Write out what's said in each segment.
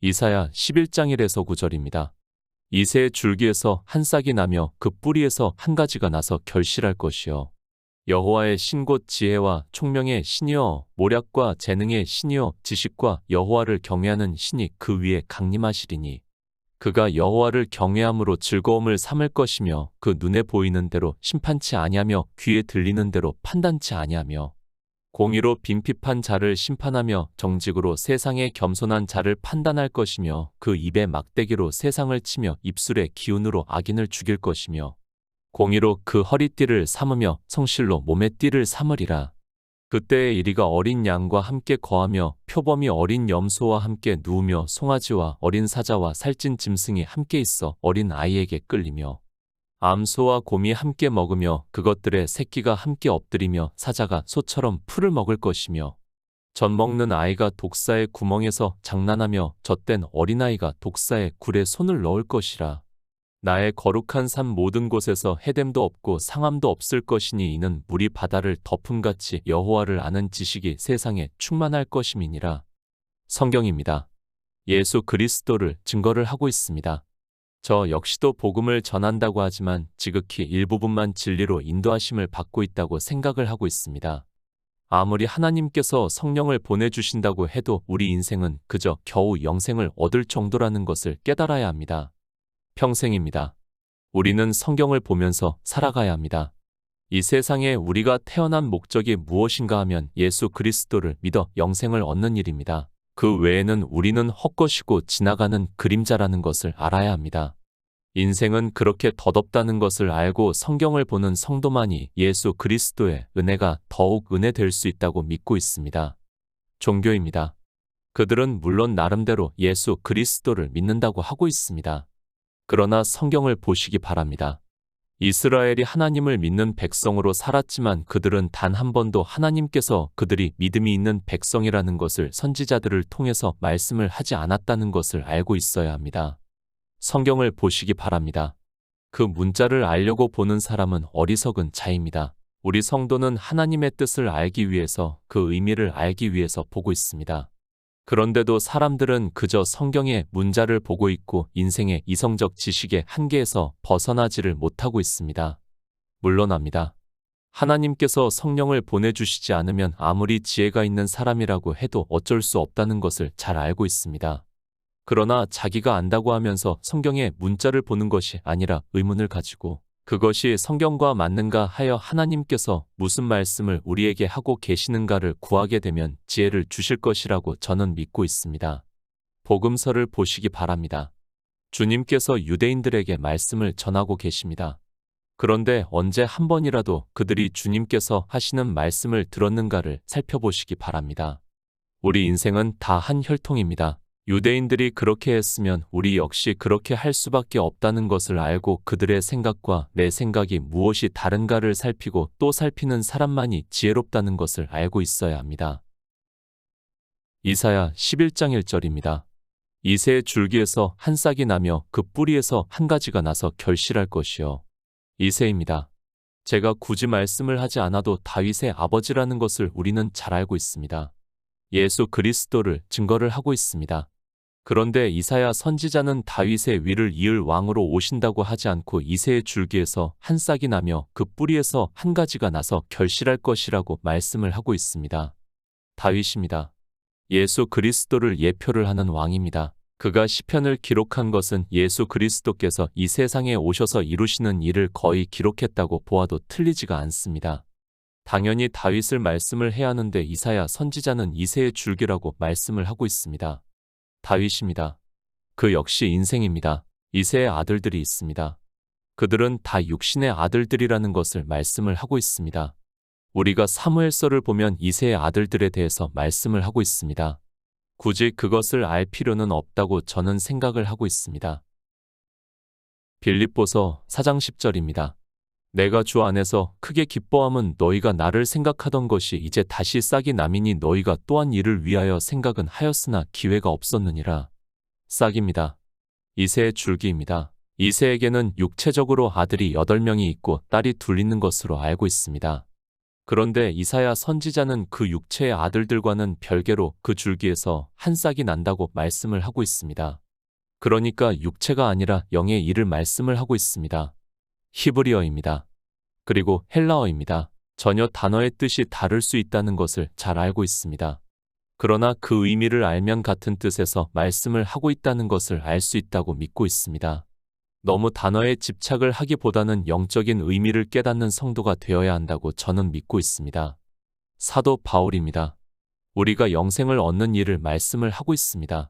이사야 11장 1에서 9절입니다. 이새의 줄기에서 한 싹이 나며 그 뿌리에서 한 가지가 나서 결실할 것이요. 여호와의 신 곧 지혜와 총명의 신이여, 모략과 재능의 신이여, 지식과 여호와를 경외하는 신이 그 위에 강림하시리니 그가 여호와를 경외함으로 즐거움을 삼을 것이며 그 눈에 보이는 대로 심판치 아니하며 귀에 들리는 대로 판단치 아니하며 공의로 빈핍한 자를 심판하며 정직으로 세상에 겸손한 자를 판단할 것이며 그 입에 막대기로 세상을 치며 입술의 기운으로 악인을 죽일 것이며 공의로 그 허리띠를 삼으며 성실로 몸의 띠를 삼으리라. 그때에 이리가 어린 양과 함께 거하며 표범이 어린 염소와 함께 누우며 송아지와 어린 사자와 살찐 짐승이 함께 있어 어린 아이에게 끌리며 암소와 곰이 함께 먹으며 그것들의 새끼가 함께 엎드리며 사자가 소처럼 풀을 먹을 것이며 젖 먹는 아이가 독사의 구멍에서 장난하며 젖된 어린아이가 독사의 굴에 손을 넣을 것이라. 나의 거룩한 산 모든 곳에서 해됨도 없고 상함도 없을 것이니 이는 물이 바다를 덮음같이 여호와를 아는 지식이 세상에 충만할 것임이니라. 성경입니다. 예수 그리스도를 증거를 하고 있습니다. 저 역시도 복음을 전한다고 하지만 지극히 일부분만 진리로 인도하심을 받고 있다고 생각을 하고 있습니다. 아무리 하나님께서 성령을 보내주신다고 해도 우리 인생은 그저 겨우 영생을 얻을 정도라는 것을 깨달아야 합니다. 평생입니다. 우리는 성경을 보면서 살아가야 합니다. 이 세상에 우리가 태어난 목적이 무엇인가 하면 예수 그리스도를 믿어 영생을 얻는 일입니다. 그 외에는 우리는 헛것이고 지나가는 그림자라는 것을 알아야 합니다. 인생은 그렇게 덧없다는 것을 알고 성경을 보는 성도만이 예수 그리스도의 은혜가 더욱 은혜될 수 있다고 믿고 있습니다. 종교입니다. 그들은 물론 나름대로 예수 그리스도를 믿는다고 하고 있습니다. 그러나 성경을 보시기 바랍니다. 이스라엘이 하나님을 믿는 백성으로 살았지만 그들은 단 한 번도 하나님께서 그들이 믿음이 있는 백성이라는 것을 선지자들을 통해서 말씀을 하지 않았다는 것을 알고 있어야 합니다. 성경을 보시기 바랍니다. 그 문자를 알려고 보는 사람은 어리석은 자입니다. 우리 성도는 하나님의 뜻을 알기 위해서 그 의미를 알기 위해서 보고 있습니다. 그런데도 사람들은 그저 성경의 문자를 보고 있고 인생의 이성적 지식의 한계에서 벗어나지를 못하고 있습니다. 물론합니다. 하나님께서 성령을 보내주시지 않으면 아무리 지혜가 있는 사람이라고 해도 어쩔 수 없다는 것을 잘 알고 있습니다. 그러나 자기가 안다고 하면서 성경의 문자를 보는 것이 아니라 의문을 가지고 그것이 성경과 맞는가 하여 하나님께서 무슨 말씀을 우리에게 하고 계시는가를 구하게 되면 지혜를 주실 것이라고 저는 믿고 있습니다. 복음서를 보시기 바랍니다. 주님께서 유대인들에게 말씀을 전하고 계십니다. 그런데 언제 한 번이라도 그들이 주님께서 하시는 말씀을 들었는가를 살펴보시기 바랍니다. 우리 인생은 다 한 혈통입니다. 유대인들이 그렇게 했으면 우리 역시 그렇게 할 수밖에 없다는 것을 알고 그들의 생각과 내 생각이 무엇이 다른가를 살피고 또 살피는 사람만이 지혜롭다는 것을 알고 있어야 합니다. 이사야 11장 1절입니다. 이새의 줄기에서 한 싹이 나며 그 뿌리에서 한 가지가 나서 결실할 것이요. 이새입니다. 제가 굳이 말씀을 하지 않아도 다윗의 아버지라는 것을 우리는 잘 알고 있습니다. 예수 그리스도를 증거를 하고 있습니다. 그런데 이사야 선지자는 다윗의 위를 이을 왕으로 오신다고 하지 않고 이새의 줄기에서 한 싹이 나며 그 뿌리에서 한 가지가 나서 결실할 것이라고 말씀을 하고 있습니다. 다윗입니다. 예수 그리스도를 예표를 하는 왕입니다. 그가 시편을 기록한 것은 예수 그리스도께서 이 세상에 오셔서 이루시는 일을 거의 기록했다고 보아도 틀리지가 않습니다. 당연히 다윗을 말씀을 해야 하는데 이사야 선지자는 이새의 줄기라고 말씀을 하고 있습니다. 다윗입니다. 그 역시 인생입니다. 이새의 아들들이 있습니다. 그들은 다 육신의 아들들이라는 것을 말씀을 하고 있습니다. 우리가 사무엘서를 보면 이새의 아들들에 대해서 말씀을 하고 있습니다. 굳이 그것을 알 필요는 없다고 저는 생각을 하고 있습니다. 빌립보서 4장 10절입니다. 내가 주 안에서 크게 기뻐함은 너희가 나를 생각하던 것이 이제 다시 싹이 남이니 너희가 또한 이를 위하여 생각은 하였으나 기회가 없었느니라. 싹입니다. 이새의 줄기입니다. 이새에게는 육체적으로 아들이 8명이 있고 딸이 둘 있는 것으로 알고 있습니다. 그런데 이사야 선지자는 그 육체의 아들들과는 별개로 그 줄기에서 한 싹이 난다고 말씀을 하고 있습니다. 그러니까 육체가 아니라 영의 일을 말씀을 하고 있습니다. 히브리어입니다. 그리고 헬라어입니다. 전혀 단어의 뜻이 다를 수 있다는 것을 잘 알고 있습니다. 그러나 그 의미를 알면 같은 뜻에서 말씀을 하고 있다는 것을 알 수 있다고 믿고 있습니다. 너무 단어에 집착을 하기보다는 영적인 의미를 깨닫는 성도가 되어야 한다고 저는 믿고 있습니다. 사도 바울입니다. 우리가 영생을 얻는 일을 말씀을 하고 있습니다.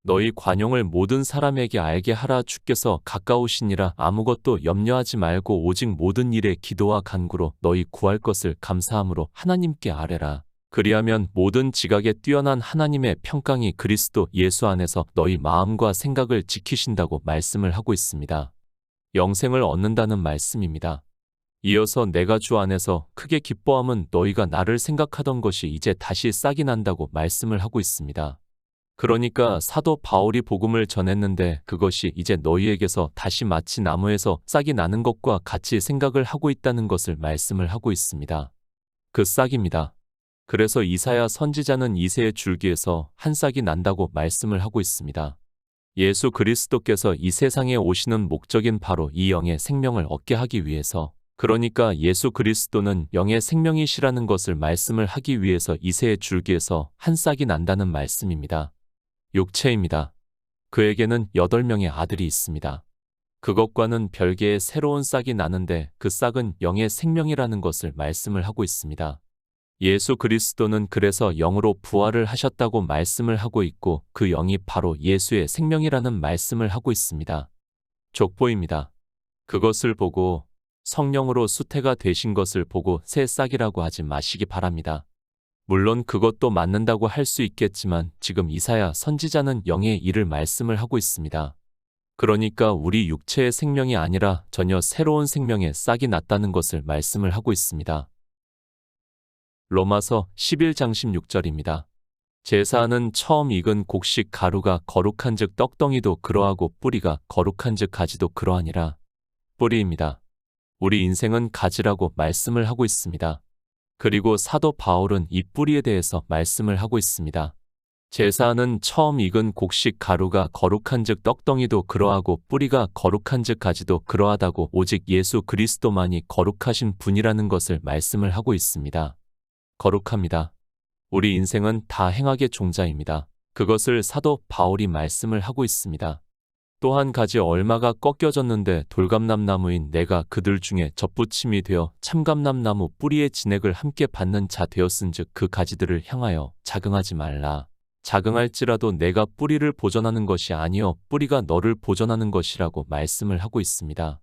너희 관용을 모든 사람에게 알게 하라. 주께서 가까우시니라. 아무것도 염려하지 말고 오직 모든 일에 기도와 간구로 너희 구할 것을 감사함으로 하나님께 아뢰라. 그리하면 모든 지각에 뛰어난 하나님의 평강이 그리스도 예수 안에서 너희 마음과 생각을 지키신다고 말씀을 하고 있습니다. 영생을 얻는다는 말씀입니다. 이어서 내가 주 안에서 크게 기뻐함은 너희가 나를 생각하던 것이 이제 다시 싹이 난다고 말씀을 하고 있습니다. 그러니까 사도 바울이 복음을 전했는데 그것이 이제 너희에게서 다시 마치 나무에서 싹이 나는 것과 같이 생각을 하고 있다는 것을 말씀을 하고 있습니다. 그 싹입니다. 그래서 이사야 선지자는 이새의 줄기에서 한 싹이 난다고 말씀을 하고 있습니다. 예수 그리스도께서 이 세상에 오시는 목적인 바로 이 영의 생명을 얻게 하기 위해서, 그러니까 예수 그리스도는 영의 생명이시라는 것을 말씀을 하기 위해서 이새의 줄기에서 한 싹이 난다는 말씀입니다. 육체입니다. 그에게는 8명의 아들이 있습니다. 그것과는 별개의 새로운 싹이 나는데 그 싹은 영의 생명이라는 것을 말씀을 하고 있습니다. 예수 그리스도는 그래서 영으로 부활을 하셨다고 말씀을 하고 있고 그 영이 바로 예수의 생명이라는 말씀을 하고 있습니다. 족보입니다. 그것을 보고 성령으로 수태가 되신 것을 보고 새 싹이라고 하지 마시기 바랍니다. 물론 그것도 맞는다고 할 수 있겠지만 지금 이사야 선지자는 영의 일을 말씀을 하고 있습니다. 그러니까 우리 육체의 생명이 아니라 전혀 새로운 생명의 싹이 났다는 것을 말씀을 하고 있습니다. 로마서 11장 16절입니다. 제사하는 처음 익은 곡식 가루가 거룩한즉 떡덩이도 그러하고 뿌리가 거룩한즉 가지도 그러하니라. 뿌리입니다. 우리 인생은 가지라고 말씀을 하고 있습니다. 그리고 사도 바울은 이 뿌리에 대해서 말씀을 하고 있습니다. 제사하는 처음 익은 곡식 가루가 거룩한즉 떡덩이도 그러하고 뿌리가 거룩한즉 가지도 그러하다고 오직 예수 그리스도만이 거룩하신 분이라는 것을 말씀을 하고 있습니다. 거룩합니다. 우리 인생은 다 행악의 종자입니다. 그것을 사도 바울이 말씀을 하고 있습니다. 또 한 가지 얼마가 꺾여졌는데 돌감람나무인 내가 그들 중에 접붙임이 되어 참감람나무 뿌리의 진액을 함께 받는 자 되었은즉 그 가지들을 향하여 자긍하지 말라. 자긍할지라도 내가 뿌리를 보전하는 것이 아니요 뿌리가 너를 보전하는 것이라고 말씀을 하고 있습니다.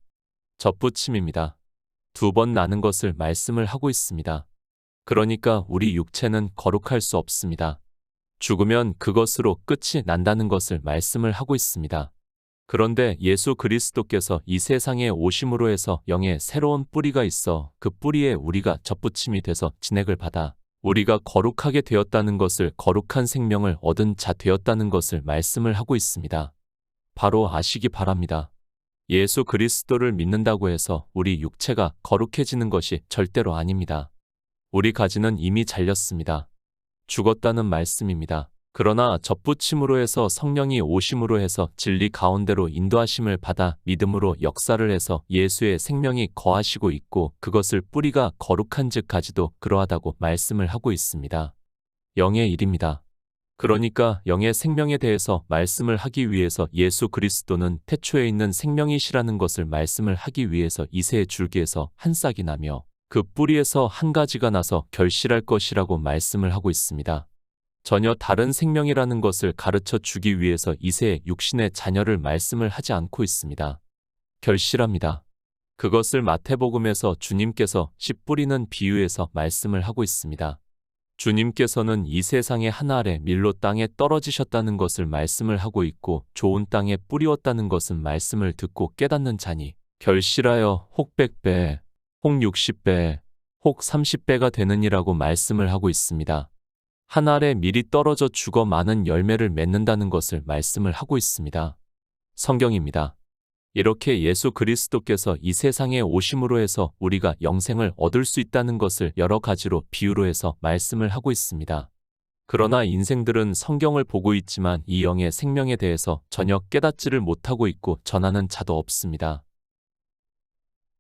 접붙임입니다. 2번 나는 것을 말씀을 하고 있습니다. 그러니까 우리 육체는 거룩할 수 없습니다. 죽으면 그것으로 끝이 난다는 것을 말씀을 하고 있습니다. 그런데 예수 그리스도께서 이 세상에 오심으로 해서 영의 새로운 뿌리가 있어 그 뿌리에 우리가 접붙임이 돼서 진액을 받아 우리가 거룩하게 되었다는 것을 거룩한 생명을 얻은 자 되었다는 것을 말씀을 하고 있습니다. 바로 아시기 바랍니다. 예수 그리스도를 믿는다고 해서 우리 육체가 거룩해지는 것이 절대로 아닙니다. 우리 가지는 이미 잘렸습니다. 죽었다는 말씀입니다. 그러나 접붙임으로 해서 성령이 오심으로 해서 진리 가운데로 인도하심을 받아 믿음으로 역사를 해서 예수의 생명이 거하시고 있고 그것을 뿌리가 거룩한즉 가지도 그러하다고 말씀을 하고 있습니다. 영의 일입니다. 그러니까 영의 생명에 대해서 말씀을 하기 위해서 예수 그리스도는 태초에 있는 생명이시라는 것을 말씀을 하기 위해서 이새의 줄기에서 한 싹이 나며 그 뿌리에서 한 가지가 나서 결실할 것이라고 말씀을 하고 있습니다. 전혀 다른 생명이라는 것을 가르쳐 주기 위해서 이새의 육신의 자녀를 말씀을 하지 않고 있습니다. 결실합니다. 그것을 마태복음에서 주님께서 씨 뿌리는 비유에서 말씀을 하고 있습니다. 주님께서는 이 세상의 한 알의 밀로 땅에 떨어지셨다는 것을 말씀을 하고 있고 좋은 땅에 뿌리었다는 것은 말씀을 듣고 깨닫는 자니 결실하여 혹 100배, 혹 60배, 혹 30배가 되느니라고 말씀을 하고 있습니다. 한 알의 밀이 떨어져 죽어 많은 열매를 맺는다는 것을 말씀을 하고 있습니다. 성경입니다. 이렇게 예수 그리스도께서 이 세상에 오심으로 해서 우리가 영생을 얻을 수 있다는 것을 여러 가지로 비유로 해서 말씀을 하고 있습니다. 그러나 인생들은 성경을 보고 있지만 이 영의 생명에 대해서 전혀 깨닫지를 못하고 있고 전하는 자도 없습니다.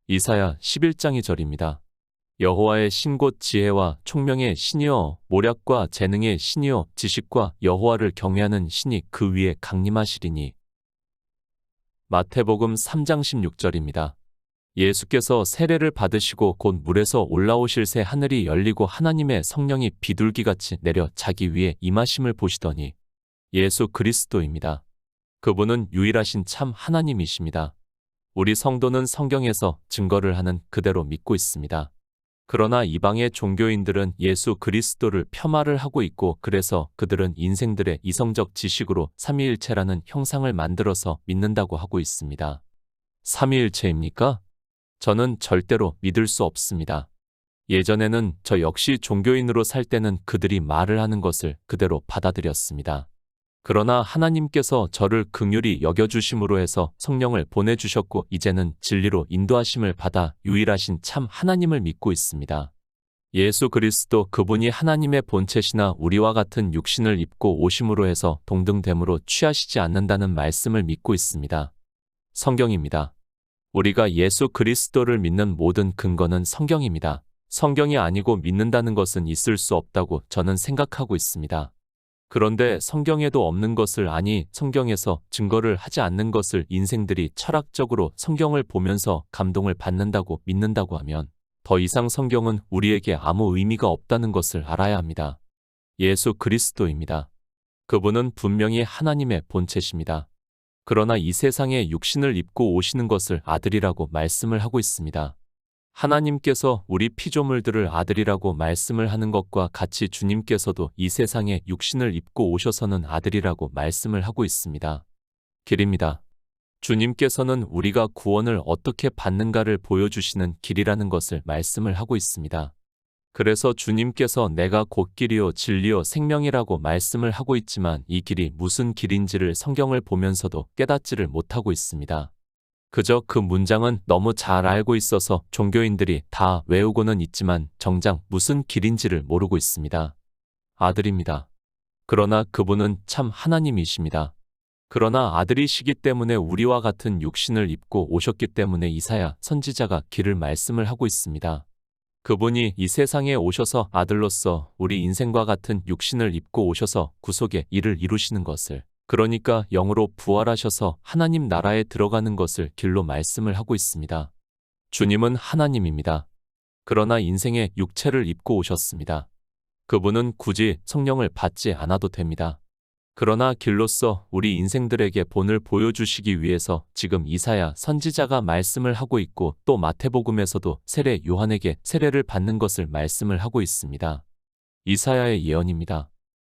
이사야 11장 2절입니다. 여호와의 신 곧 지혜와 총명의 신이여 모략과 재능의 신이여 지식과 여호와를 경외하는 신이 그 위에 강림하시리니. 마태복음 3장 16절입니다. 예수께서 세례를 받으시고 곧 물에서 올라오실 새 하늘이 열리고 하나님의 성령이 비둘기같이 내려 자기 위에 임하심을 보시더니. 예수 그리스도입니다. 그분은 유일하신 참 하나님이십니다. 우리 성도는 성경에서 증거를 하는 그대로 믿고 있습니다. 그러나 이방의 종교인들은 예수 그리스도를 폄하를 하고 있고 그래서 그들은 인생들의 이성적 지식으로 삼위일체라는 형상을 만들어서 믿는다고 하고 있습니다. 삼위일체입니까? 저는 절대로 믿을 수 없습니다. 예전에는 저 역시 종교인으로 살 때는 그들이 말을 하는 것을 그대로 받아들였습니다. 그러나 하나님께서 저를 긍휼히 여겨주심으로 해서 성령을 보내주셨고 이제는 진리로 인도하심을 받아 유일하신 참 하나님을 믿고 있습니다. 예수 그리스도 그분이 하나님의 본체시나 우리와 같은 육신을 입고 오심으로 해서 동등됨으로 취하시지 않는다는 말씀을 믿고 있습니다. 성경입니다. 우리가 예수 그리스도를 믿는 모든 근거는 성경입니다. 성경이 아니고 믿는다는 것은 있을 수 없다고 저는 생각하고 있습니다. 그런데 성경에도 없는 것을 아니 성경에서 증거를 하지 않는 것을 인생들이 철학적으로 성경을 보면서 감동을 받는다고 믿는다고 하면 더 이상 성경은 우리에게 아무 의미가 없다는 것을 알아야 합니다. 예수 그리스도입니다. 그분은 분명히 하나님의 본체십니다. 그러나 이 세상에 육신을 입고 오시는 것을 아들이라고 말씀을 하고 있습니다. 하나님께서 우리 피조물들을 아들이라고 말씀을 하는 것과 같이 주님께서도 이 세상에 육신을 입고 오셔서는 아들이라고 말씀을 하고 있습니다. 길입니다. 주님께서는 우리가 구원을 어떻게 받는가를 보여주시는 길이라는 것을 말씀을 하고 있습니다. 그래서 주님께서 내가 곧 길이요 진리요 생명이라고 말씀을 하고 있지만 이 길이 무슨 길인지를 성경을 보면서도 깨닫지를 못하고 있습니다. 그저 그 문장은 너무 잘 알고 있어서 종교인들이 다 외우고는 있지만 정작 무슨 길인지를 모르고 있습니다. 아들입니다. 그러나 그분은 참 하나님이십니다. 그러나 아들이시기 때문에 우리와 같은 육신을 입고 오셨기 때문에 이사야 선지자가 길을 말씀을 하고 있습니다. 그분이 이 세상에 오셔서 아들로서 우리 인생과 같은 육신을 입고 오셔서 구속의 일을 이루시는 것을 그러니까 영으로 부활하셔서 하나님 나라에 들어가는 것을 길로 말씀을 하고 있습니다. 주님은 하나님입니다. 그러나 인생의 육체를 입고 오셨습니다. 그분은 굳이 성령을 받지 않아도 됩니다. 그러나 길로서 우리 인생들에게 본을 보여주시기 위해서 지금 이사야 선지자가 말씀을 하고 있고 또 마태복음에서도 세례 요한에게 세례를 받는 것을 말씀을 하고 있습니다. 이사야의 예언입니다.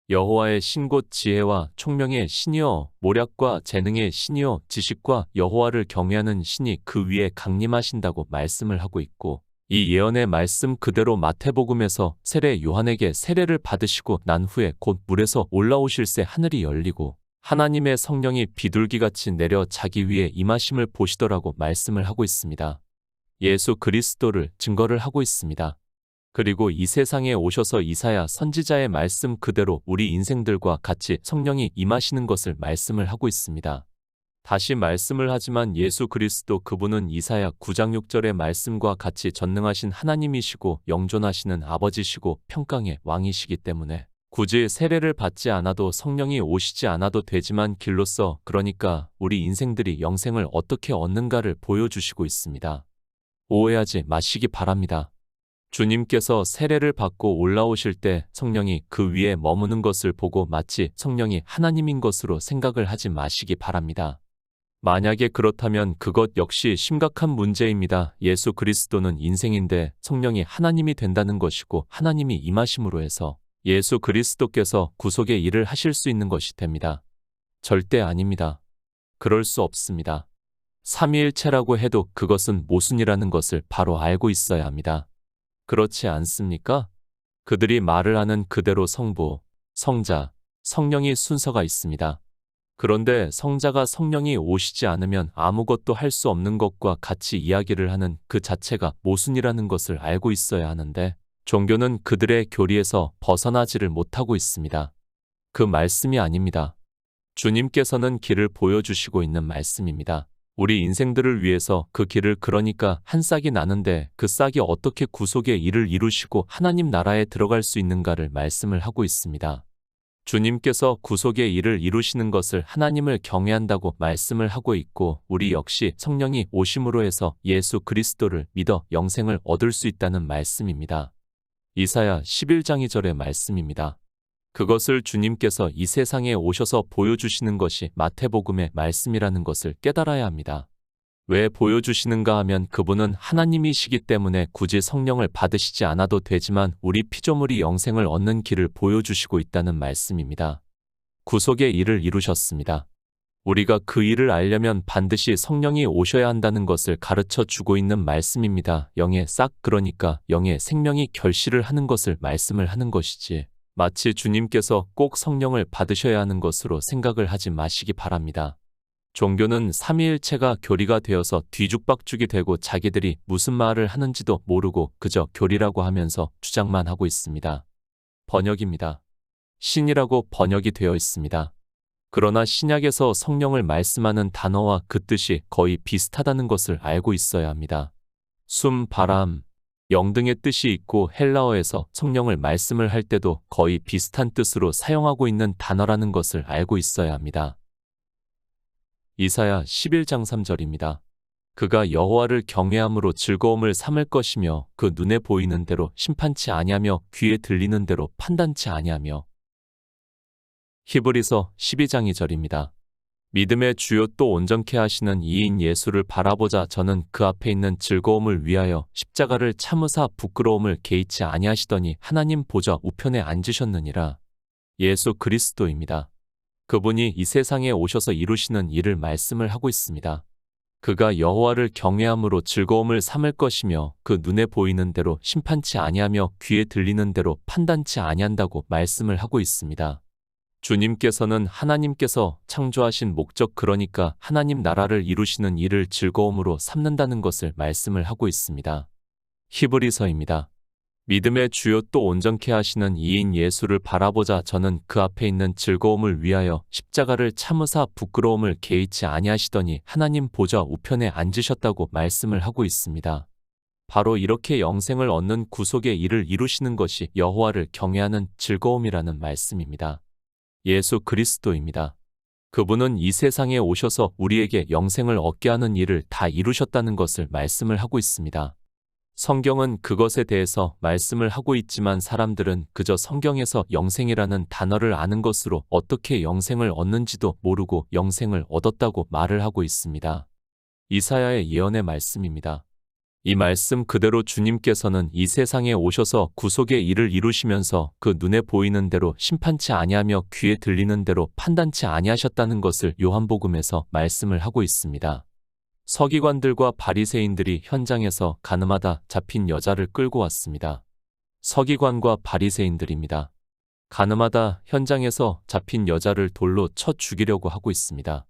여호와의 신 곧 지혜와 총명의 신이여 모략과 재능의 신이여 지식과 여호와를 경외하는 신이 그 위에 강림하신다고 말씀을 하고 있고 이 예언의 말씀 그대로 마태복음에서 세례 요한에게 세례를 받으시고 난 후에 곧 물에서 올라오실 새 하늘이 열리고 하나님의 성령이 비둘기같이 내려 자기 위에 임하심을 보시더라고 말씀을 하고 있습니다. 예수 그리스도를 증거를 하고 있습니다. 그리고 이 세상에 오셔서 이사야 선지자의 말씀 그대로 우리 인생들과 같이 성령이 임하시는 것을 말씀을 하고 있습니다. 다시 말씀을 하지만 예수 그리스도 그분은 이사야 9장 6절의 말씀과 같이 전능하신 하나님이시고 영존하시는 아버지시고 평강의 왕이시기 때문에 굳이 세례를 받지 않아도 성령이 오시지 않아도 되지만 길로서 그러니까 우리 인생들이 영생을 어떻게 얻는가를 보여주시고 있습니다. 오해하지 마시기 바랍니다. 주님께서 세례를 받고 올라오실 때 성령이 그 위에 머무는 것을 보고 마치 성령이 하나님인 것으로 생각을 하지 마시기 바랍니다. 만약에 그렇다면 그것 역시 심각한 문제입니다. 예수 그리스도는 인생인데 성령이 하나님이 된다는 것이고 하나님이 임하심으로 해서 예수 그리스도께서 구속의 일을 하실 수 있는 것이 됩니다. 절대 아닙니다. 그럴 수 없습니다. 삼위일체라고 해도 그것은 모순이라는 것을 바로 알고 있어야 합니다. 그렇지 않습니까? 그들이 말을 하는 그대로 성부, 성자, 성령이 순서가 있습니다. 그런데 성자가 성령이 오시지 않으면 아무것도 할 수 없는 것과 같이 이야기를 하는 그 자체가 모순이라는 것을 알고 있어야 하는데 종교는 그들의 교리에서 벗어나지를 못하고 있습니다. 그 말씀이 아닙니다. 주님께서는 길을 보여주시고 있는 말씀입니다. 우리 인생들을 위해서 그 길을 그러니까 한 싹이 나는데 그 싹이 어떻게 구속의 일을 이루시고 하나님 나라에 들어갈 수 있는가를 말씀을 하고 있습니다. 주님께서 구속의 일을 이루시는 것을 하나님을 경외한다고 말씀을 하고 있고 우리 역시 성령이 오심으로 해서 예수 그리스도를 믿어 영생을 얻을 수 있다는 말씀입니다. 이사야 11장 2절의 말씀입니다. 그것을 주님께서 이 세상에 오셔서 보여주시는 것이 마태복음의 말씀이라는 것을 깨달아야 합니다. 왜 보여주시는가 하면 그분은 하나님이시기 때문에 굳이 성령을 받으시지 않아도 되지만 우리 피조물이 영생을 얻는 길을 보여주시고 있다는 말씀입니다. 구속의 일을 이루셨습니다. 우리가 그 일을 알려면 반드시 성령이 오셔야 한다는 것을 가르쳐 주고 있는 말씀입니다. 영의 싹 그러니까 영의 생명이 결실을 하는 것을 말씀을 하는 것이지 마치 주님께서 꼭 성령을 받으셔야 하는 것으로 생각을 하지 마시기 바랍니다. 종교는 삼위일체가 교리가 되어서 뒤죽박죽이 되고 자기들이 무슨 말을 하는지도 모르고 그저 교리라고 하면서 주장만 하고 있습니다. 번역입니다. 신이라고 번역이 되어 있습니다. 그러나 신약에서 성령을 말씀하는 단어와 그 뜻이 거의 비슷하다는 것을 알고 있어야 합니다. 숨, 바람, 영 등의 뜻이 있고 헬라어에서 성령을 말씀을 할 때도 거의 비슷한 뜻으로 사용하고 있는 단어라는 것을 알고 있어야 합니다. 이사야 11장 3절입니다. 그가 여호와를 경외함으로 즐거움을 삼을 것이며 그 눈에 보이는 대로 심판치 아니하며 귀에 들리는 대로 판단치 아니하며. 히브리서 12장 2절입니다. 믿음의 주요 또 온전케 하시는 이인 예수를 바라보자 저는 그 앞에 있는 즐거움을 위하여 십자가를 참으사 부끄러움을 개의치 아니하시더니 하나님 보좌 우편에 앉으셨느니라. 예수 그리스도입니다. 그분이 이 세상에 오셔서 이루시는 일을 말씀을 하고 있습니다. 그가 여호와를 경외함으로 즐거움을 삼을 것이며 그 눈에 보이는 대로 심판치 아니하며 귀에 들리는 대로 판단치 아니한다고 말씀을 하고 있습니다. 주님께서는 하나님께서 창조하신 목적 그러니까 하나님 나라를 이루시는 일을 즐거움으로 삼는다는 것을 말씀을 하고 있습니다. 히브리서입니다. 믿음의 주요 또 온전케 하시는 이인 예수를 바라보자 저는 그 앞에 있는 즐거움을 위하여 십자가를 참으사 부끄러움을 개의치 아니하시더니 하나님 보좌 우편에 앉으셨다고 말씀을 하고 있습니다. 바로 이렇게 영생을 얻는 구속의 일을 이루시는 것이 여호와를 경외하는 즐거움이라는 말씀입니다. 예수 그리스도입니다. 그분은 이 세상에 오셔서 우리에게 영생을 얻게 하는 일을 다 이루셨다는 것을 말씀을 하고 있습니다. 성경은 그것에 대해서 말씀을 하고 있지만 사람들은 그저 성경에서 영생이라는 단어를 아는 것으로 어떻게 영생을 얻는지도 모르고 영생을 얻었다고 말을 하고 있습니다. 이사야의 예언의 말씀입니다. 이 말씀 그대로 주님께서는 이 세상에 오셔서 구속의 일을 이루시면서 그 눈에 보이는 대로 심판치 아니하며 귀에 들리는 대로 판단치 아니하셨다는 것을 요한복음에서 말씀을 하고 있습니다. 서기관들과 바리새인들이 현장에서 가늠하다 잡힌 여자를 끌고 왔습니다. 서기관과 바리새인들입니다. 가늠하다 현장에서 잡힌 여자를 돌로 쳐 죽이려고 하고 있습니다.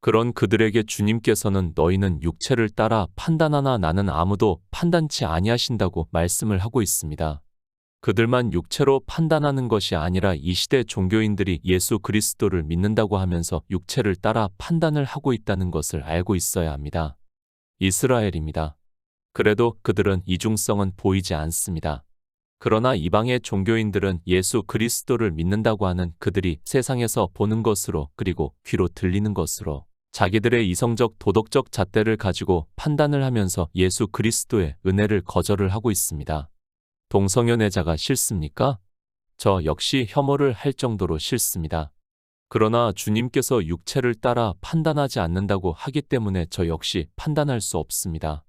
그런 그들에게 주님께서는 너희는 육체를 따라 판단하나 나는 아무도 판단치 아니하신다고 말씀을 하고 있습니다. 그들만 육체로 판단하는 것이 아니라 이 시대 종교인들이 예수 그리스도를 믿는다고 하면서 육체를 따라 판단을 하고 있다는 것을 알고 있어야 합니다. 이스라엘입니다. 그래도 그들은 이중성은 보이지 않습니다. 그러나 이방의 종교인들은 예수 그리스도를 믿는다고 하는 그들이 세상에서 보는 것으로 그리고 귀로 들리는 것으로 자기들의 이성적 도덕적 잣대를 가지고 판단을 하면서 예수 그리스도의 은혜를 거절을 하고 있습니다. 동성연애자가 싫습니까? 저 역시 혐오를 할 정도로 싫습니다. 그러나 주님께서 육체를 따라 판단하지 않는다고 하기 때문에 저 역시 판단할 수 없습니다.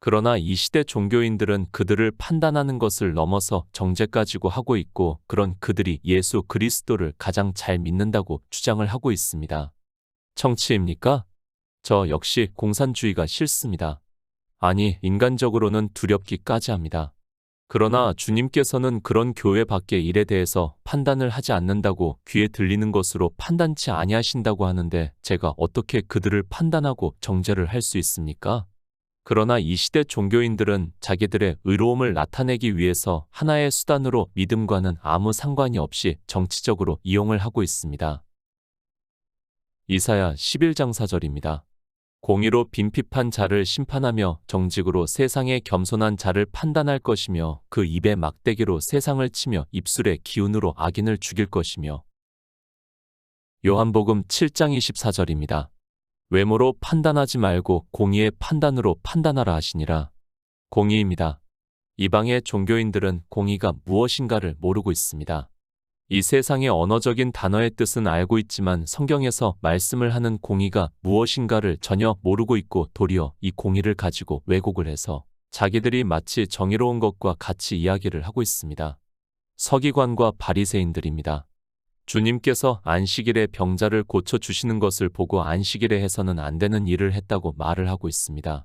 그러나 이 시대 종교인들은 그들을 판단하는 것을 넘어서 정죄 가지고 하고 있고 그런 그들이 예수 그리스도를 가장 잘 믿는다고 주장을 하고 있습니다. 정치입니까? 저 역시 공산주의가 싫습니다. 아니, 인간적으로는 두렵기까지 합니다. 그러나 주님께서는 그런 교회 밖의 일에 대해서 판단을 하지 않는다고 귀에 들리는 것으로 판단치 아니하신다고 하는데 제가 어떻게 그들을 판단하고 정죄를 할 수 있습니까? 그러나 이 시대 종교인들은 자기들의 의로움을 나타내기 위해서 하나의 수단으로 믿음과는 아무 상관이 없이 정치적으로 이용을 하고 있습니다. 이사야 11장 4절입니다. 공의로 빈핍한 자를 심판하며 정직으로 세상의 겸손한 자를 판단할 것이며 그 입에 막대기로 세상을 치며 입술의 기운으로 악인을 죽일 것이며. 요한복음 7장 24절입니다. 외모로 판단하지 말고 공의의 판단으로 판단하라 하시니라. 공의입니다. 이방의 종교인들은 공의가 무엇인가를 모르고 있습니다. 이 세상의 언어적인 단어의 뜻은 알고 있지만 성경에서 말씀을 하는 공의가 무엇인가를 전혀 모르고 있고 도리어 이 공의를 가지고 왜곡을 해서 자기들이 마치 정의로운 것과 같이 이야기를 하고 있습니다. 서기관과 바리새인들입니다. 주님께서 안식일에 병자를 고쳐주시는 것을 보고 안식일에 해서는 안 되는 일을 했다고 말을 하고 있습니다.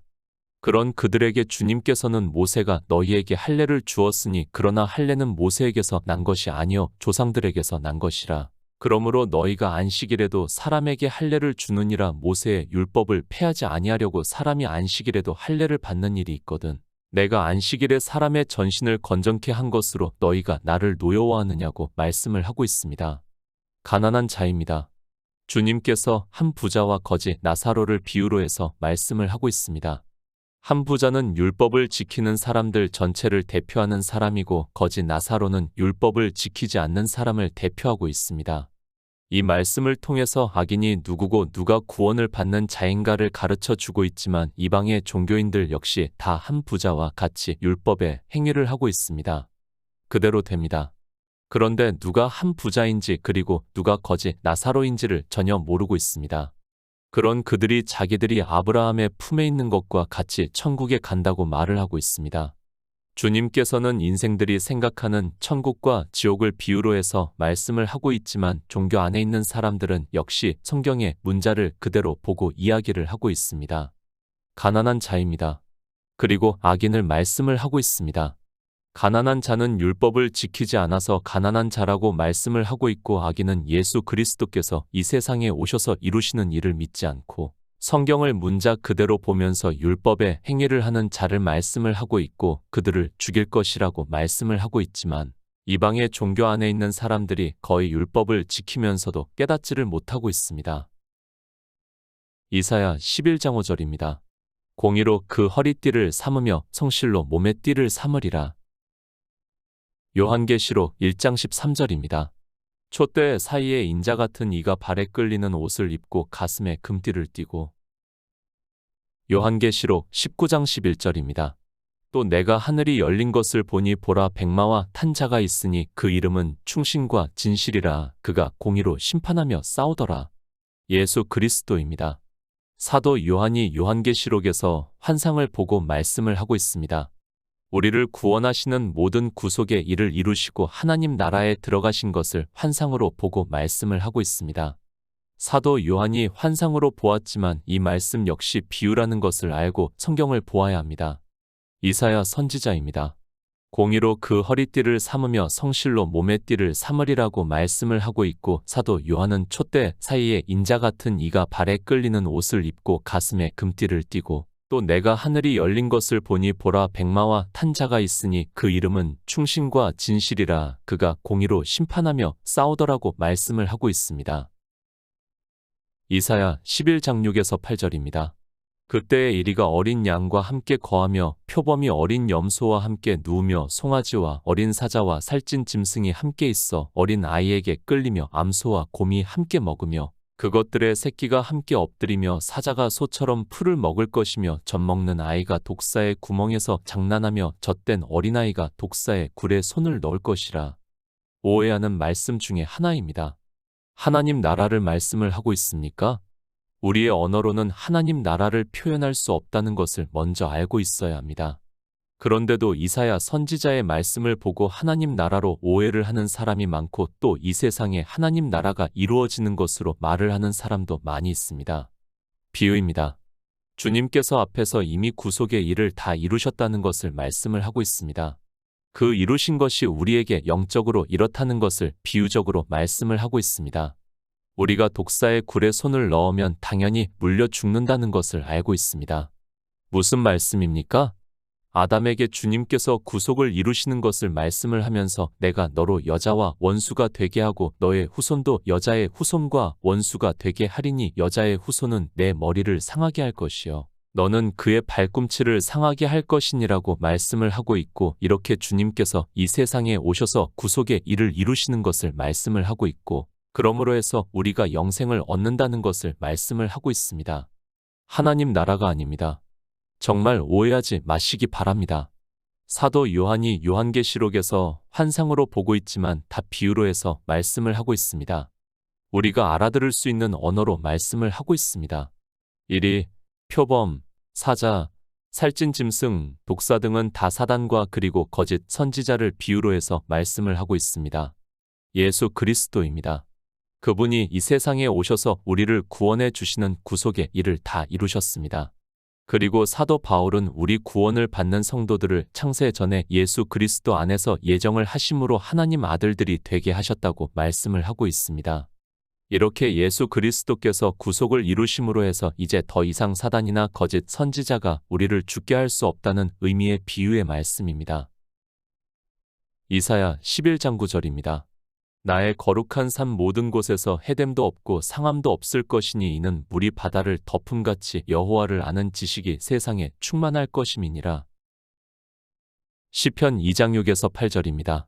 그런 그들에게 주님께서는 모세가 너희에게 할례를 주었으니 그러나 할례는 모세에게서 난 것이 아니요 조상들에게서 난 것이라. 그러므로 너희가 안식일에도 사람에게 할례를 주느니라. 모세의 율법을 폐하지 아니하려고 사람이 안식일에도 할례를 받는 일이 있거든. 내가 안식일에 사람의 전신을 건전케 한 것으로 너희가 나를 노여워하느냐고 말씀을 하고 있습니다. 가난한 자입니다. 주님께서 한 부자와 거지 나사로를 비유로 해서 말씀을 하고 있습니다. 한 부자는 율법을 지키는 사람들 전체를 대표하는 사람이고 거지 나사로는 율법을 지키지 않는 사람을 대표하고 있습니다. 이 말씀을 통해서 악인이 누구고 누가 구원을 받는 자인가를 가르쳐 주고 있지만 이방의 종교인들 역시 다 한 부자와 같이 율법의 행위를 하고 있습니다. 그대로 됩니다. 그런데 누가 한 부자인지 그리고 누가 거지 나사로인지를 전혀 모르고 있습니다. 그런 그들이 자기들이 아브라함의 품에 있는 것과 같이 천국에 간다고 말을 하고 있습니다. 주님께서는 인생들이 생각하는 천국과 지옥을 비유로 해서 말씀을 하고 있지만 종교 안에 있는 사람들은 역시 성경의 문자를 그대로 보고 이야기를 하고 있습니다. 가난한 자입니다. 그리고 악인을 말씀을 하고 있습니다. 가난한 자는 율법을 지키지 않아서 가난한 자라고 말씀을 하고 있고 악인은 예수 그리스도께서 이 세상에 오셔서 이루시는 일을 믿지 않고 성경을 문자 그대로 보면서 율법의 행위를 하는 자를 말씀을 하고 있고 그들을 죽일 것이라고 말씀을 하고 있지만 이방의 종교 안에 있는 사람들이 거의 율법을 지키면서도 깨닫지를 못하고 있습니다. 이사야 11장 5절입니다. 공의로 그 허리띠를 삼으며 성실로 몸의 띠를 삼으리라. 요한계시록 1장 13절입니다. 촛대 사이에 인자 같은 이가 발에 끌리는 옷을 입고 가슴에 금띠를 띠고. 요한계시록 19장 11절입니다. 또 내가 하늘이 열린 것을 보니 보라 백마와 탄 자가 있으니 그 이름은 충신과 진실이라. 그가 공의로 심판하며 싸우더라. 예수 그리스도입니다. 사도 요한이 요한계시록에서 환상을 보고 말씀을 하고 있습니다. 우리를 구원하시는 모든 구속의 일을 이루시고 하나님 나라에 들어가신 것을 환상으로 보고 말씀을 하고 있습니다. 사도 요한이 환상으로 보았지만 이 말씀 역시 비유라는 것을 알고 성경을 보아야 합니다. 이사야 선지자입니다. 공의로 그 허리띠를 삼으며 성실로 몸의 띠를 삼으리라고 말씀을 하고 있고 사도 요한은 촛대 사이에 인자 같은 이가 발에 끌리는 옷을 입고 가슴에 금띠를 띠고 또 내가 하늘이 열린 것을 보니 보라 백마와 탄 자가 있으니 그 이름은 충신과 진실이라. 그가 공의로 심판하며 싸우더라고 말씀을 하고 있습니다. 이사야 11장 6에서 8절입니다. 그때에 이리가 어린 양과 함께 거하며 표범이 어린 염소와 함께 누우며 송아지와 어린 사자와 살찐 짐승이 함께 있어 어린 아이에게 끌리며 암소와 곰이 함께 먹으며 그것들의 새끼가 함께 엎드리며 사자가 소처럼 풀을 먹을 것이며 젖먹는 아이가 독사의 구멍에서 장난하며 젖된 어린아이가 독사의 굴에 손을 넣을 것이라. 오해하는 말씀 중에 하나입니다. 하나님 나라를 말씀을 하고 있습니까? 우리의 언어로는 하나님 나라를 표현할 수 없다는 것을 먼저 알고 있어야 합니다. 그런데도 이사야 선지자의 말씀을 보고 하나님 나라로 오해를 하는 사람이 많고 또 이 세상에 하나님 나라가 이루어지는 것으로 말을 하는 사람도 많이 있습니다. 비유입니다. 주님께서 앞에서 이미 구속의 일을 다 이루셨다는 것을 말씀을 하고 있습니다. 그 이루신 것이 우리에게 영적으로 이렇다는 것을 비유적으로 말씀을 하고 있습니다. 우리가 독사의 굴에 손을 넣으면 당연히 물려 죽는다는 것을 알고 있습니다. 무슨 말씀입니까? 아담에게 주님께서 구속을 이루시는 것을 말씀을 하면서 내가 너로 여자와 원수가 되게 하고 너의 후손도 여자의 후손과 원수가 되게 하리니 여자의 후손은 내 머리를 상하게 할 것이요 너는 그의 발꿈치를 상하게 할 것이니라고 말씀을 하고 있고, 이렇게 주님께서 이 세상에 오셔서 구속의 일을 이루시는 것을 말씀을 하고 있고, 그러므로 해서 우리가 영생을 얻는다는 것을 말씀을 하고 있습니다. 하나님 나라가 아닙니다. 정말 오해하지 마시기 바랍니다. 사도 요한이 요한계시록에서 환상으로 보고 있지만 다 비유로 해서 말씀을 하고 있습니다. 우리가 알아들을 수 있는 언어로 말씀을 하고 있습니다. 일이, 표범, 사자, 살찐 짐승, 독사 등은 다 사단과 그리고 거짓 선지자를 비유로 해서 말씀을 하고 있습니다. 예수 그리스도입니다. 그분이 이 세상에 오셔서 우리를 구원해 주시는 구속의 일을 다 이루셨습니다. 그리고 사도 바울은 우리 구원을 받는 성도들을 창세 전에 예수 그리스도 안에서 예정을 하심으로 하나님 아들들이 되게 하셨다고 말씀을 하고 있습니다. 이렇게 예수 그리스도께서 구속을 이루심으로 해서 이제 더 이상 사단이나 거짓 선지자가 우리를 죽게 할 수 없다는 의미의 비유의 말씀입니다. 이사야 11장 9절입니다. 나의 거룩한 산 모든 곳에서 해됨도 없고 상함도 없을 것이니 이는 물이 바다를 덮음같이 여호와를 아는 지식이 세상에 충만할 것임이니라. 시편 2장 6에서 8절입니다.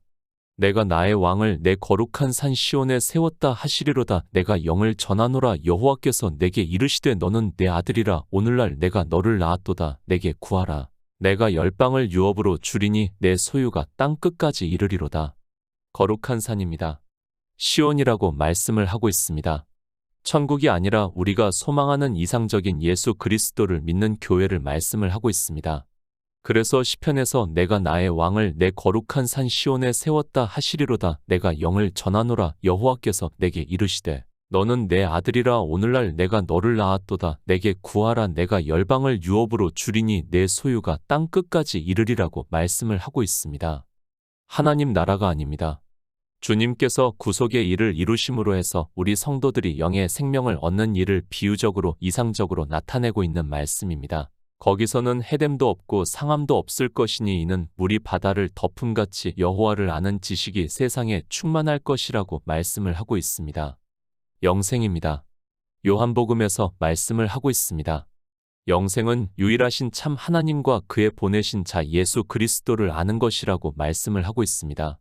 내가 나의 왕을 내 거룩한 산 시온에 세웠다 하시리로다. 내가 영을 전하노라. 여호와께서 내게 이르시되 너는 내 아들이라. 오늘날 내가 너를 낳았도다. 내게 구하라. 내가 열방을 유업으로 주리니 내 소유가 땅 끝까지 이르리로다. 거룩한 산입니다. 시온이라고 말씀을 하고 있습니다. 천국이 아니라 우리가 소망하는 이상적인 예수 그리스도를 믿는 교회를 말씀을 하고 있습니다. 그래서 시편에서 내가 나의 왕을 내 거룩한 산 시온에 세웠다 하시리로다. 내가 영을 전하노라. 여호와께서 내게 이르시되 너는 내 아들이라. 오늘날 내가 너를 낳았도다. 내게 구하라. 내가 열방을 유업으로 주리니 내 소유가 땅 끝까지 이르리라고 말씀을 하고 있습니다. 하나님 나라가 아닙니다. 주님께서 구속의 일을 이루심으로 해서 우리 성도들이 영의 생명을 얻는 일을 비유적으로 이상적으로 나타내고 있는 말씀입니다. 거기서는 해됨도 없고 상함도 없을 것이니 이는 물이 바다를 덮음같이 여호와를 아는 지식이 세상에 충만할 것이라고 말씀을 하고 있습니다. 영생입니다. 요한복음에서 말씀을 하고 있습니다. 영생은 유일하신 참 하나님과 그의 보내신 자 예수 그리스도를 아는 것이라고 말씀을 하고 있습니다.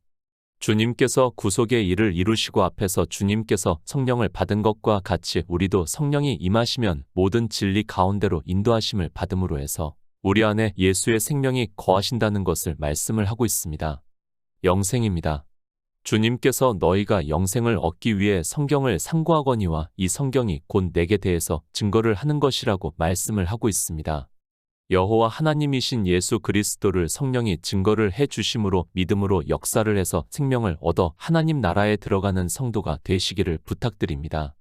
주님께서 구속의 일을 이루시고 앞에서 주님께서 성령을 받은 것과 같이 우리도 성령이 임하시면 모든 진리 가운데로 인도하심을 받음으로 해서 우리 안에 예수의 생명이 거하신다는 것을 말씀을 하고 있습니다. 영생입니다. 주님께서 너희가 영생을 얻기 위해 성경을 상고하거니와 이 성경이 곧 내게 대해서 증거를 하는 것이라고 말씀을 하고 있습니다. 여호와 하나님이신 예수 그리스도를 성령이 증거를 해 주심으로 믿음으로 역사를 해서 생명을 얻어 하나님 나라에 들어가는 성도가 되시기를 부탁드립니다.